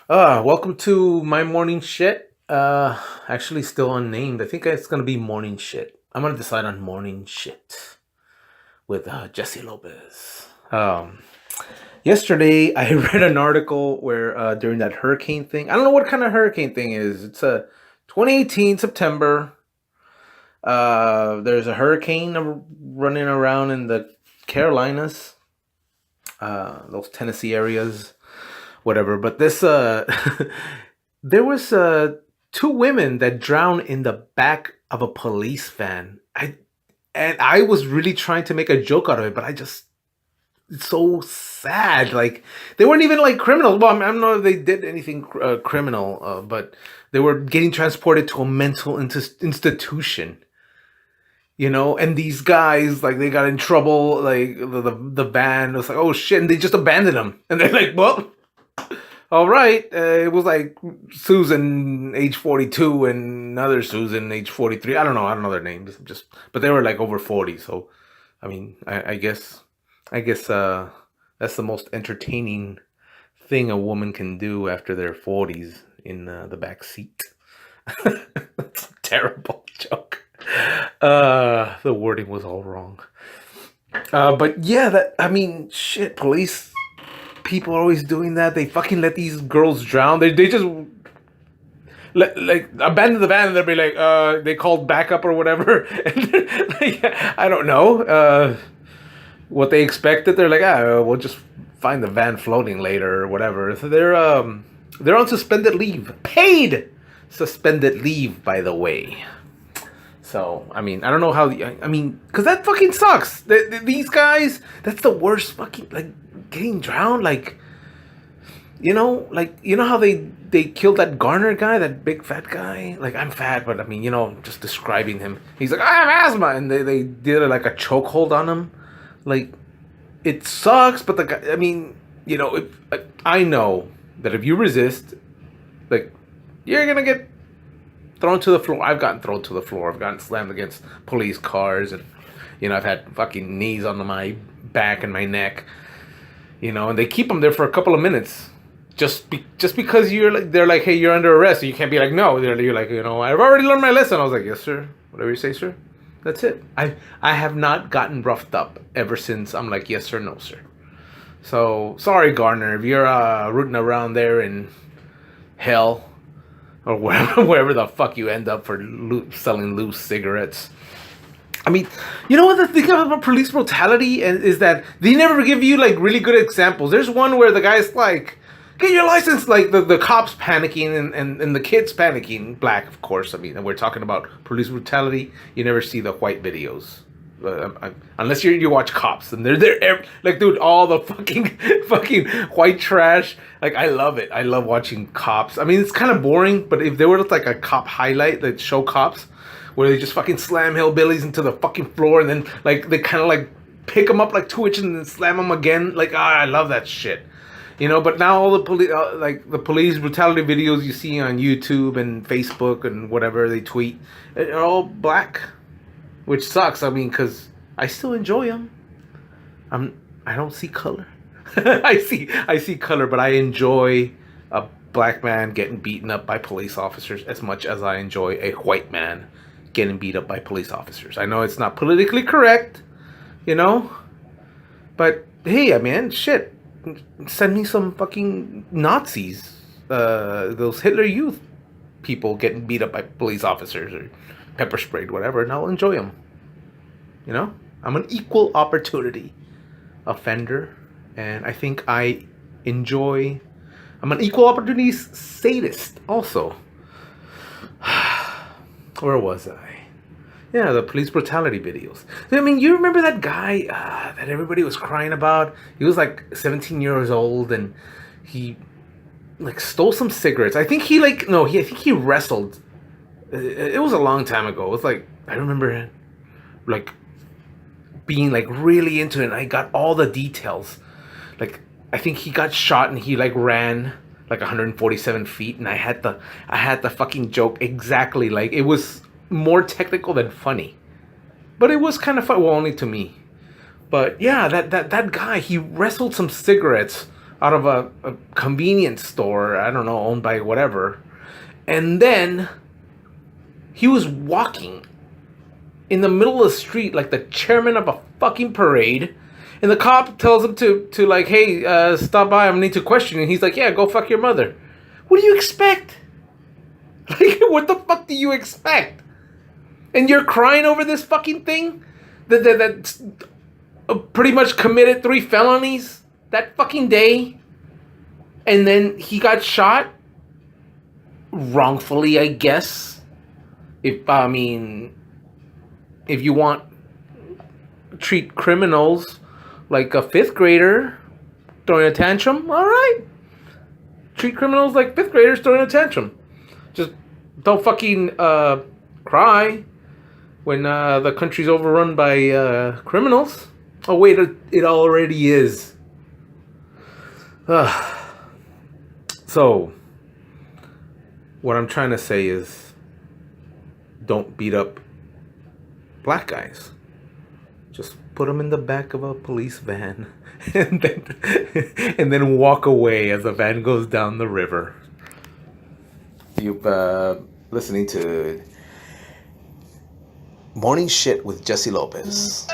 Welcome to my morning shit. Actually still unnamed. I think it's gonna be morning shit. I'm gonna decide on morning shit with Jesse Lopez. Yesterday I read an article where during that hurricane thing, I don't know what kind of hurricane thing is. It's a 2018 September. There's a hurricane running around in the Carolinas, those Tennessee areas, whatever. But this there was two women that drowned in the back of a police van. I was really trying to make a joke out of it, but it's so sad. Like they weren't even like criminals. Well, I don't know if they did anything criminal, but they were getting transported to a mental institution. And these guys, like, they got in trouble. Like the van was like, oh shit, and they just abandoned them, and they're like, well, all right. It was like Susan, age 42, and another Susan, age 43. I don't know their names. But they were like over 40. So, I mean, I guess that's the most entertaining thing a woman can do after their 40s in the back seat. Terrible joke. The wording was all wrong. But yeah, I mean, shit, police people are always doing that. They fucking let these girls drown. They just like abandon the van and they'll be like, they called backup or whatever. And like, I don't know what they expected. They're like, we'll just find the van floating later or whatever. So they're on suspended leave, paid suspended leave, by the way. So, I mean, I don't know how. I mean, because that fucking sucks. These guys, that's the worst fucking, like, getting drowned. Like, how they killed that Garner guy, that big fat guy. Like, I'm fat, but I mean, just describing him. He's like, I have asthma. And they did like a chokehold on him. Like, it sucks, but the guy, I mean, I know that if you resist, like, you're going to get thrown to the floor. I've gotten thrown to the floor. I've gotten slammed against police cars, and I've had fucking knees on my back and my neck. And they keep them there for a couple of minutes, just because they're like, hey, you're under arrest. So you can't be like, no. You're like, I've already learned my lesson. I was like, yes, sir. Whatever you say, sir. That's it. I have not gotten roughed up ever since. I'm like, yes, sir, no, sir. So sorry, Garner, if you're rooting around there in hell, or wherever the fuck you end up for selling loose cigarettes. I mean, you know what the thing about police brutality is that they never give you like really good examples. There's one where the guy's like, get your license, like the cops panicking and the kids panicking. Black, of course. I mean, we're talking about police brutality. You never see the white videos. Unless you watch Cops, and they're there, like, dude, all the fucking white trash. Like, I love it. I love watching Cops. I mean, it's kind of boring, but if there were like a cop highlight that show Cops, where they just fucking slam hillbillies into the fucking floor, and then like they kind of like pick them up like 2 inches and then slam them again. Like, I love that shit. But now all the the police brutality videos you see on YouTube and Facebook and whatever they tweet, are all black. Which sucks. I mean, because I still enjoy them. I don't see color. I see color, but I enjoy a black man getting beaten up by police officers as much as I enjoy a white man getting beat up by police officers. I know it's not politically correct, but hey, I mean, shit. Send me some fucking Nazis. Those Hitler Youth people getting beat up by police officers or pepper sprayed, whatever, and I'll enjoy them. I'm an equal opportunity offender, and I think I'm an equal opportunity sadist also. Where was I? Yeah, the police brutality videos. I mean, you remember that guy that everybody was crying about? He was like 17 years old, and he like stole some cigarettes. I think I think he wrestled. It was a long time ago. It was like, I remember like being like really into it, and I got all the details. Like, I think he got shot and he like ran like 147 feet, and I had the fucking joke exactly. Like, it was more technical than funny, but it was kind of fun. Well, only to me. But yeah, that guy, he wrestled some cigarettes out of a convenience store, I don't know, owned by whatever. And then he was walking in the middle of the street like the chairman of a fucking parade. And the cop tells him to like, hey, stop by, I need to question you. And he's like, yeah, go fuck your mother. What do you expect? Like, what the fuck do you expect? And you're crying over this fucking thing? That's pretty much committed 3 felonies that fucking day? And then he got shot? Wrongfully, I guess. If you want treat criminals like a 5th grader throwing a tantrum, all right. Treat criminals like 5th graders throwing a tantrum. Just don't fucking cry when the country's overrun by criminals. Oh wait, it already is. So, what I'm trying to say is, don't beat up black guys. Just put them in the back of a police van and then walk away as the van goes down the river. You've listening to Morning Shit with Jesse Lopez.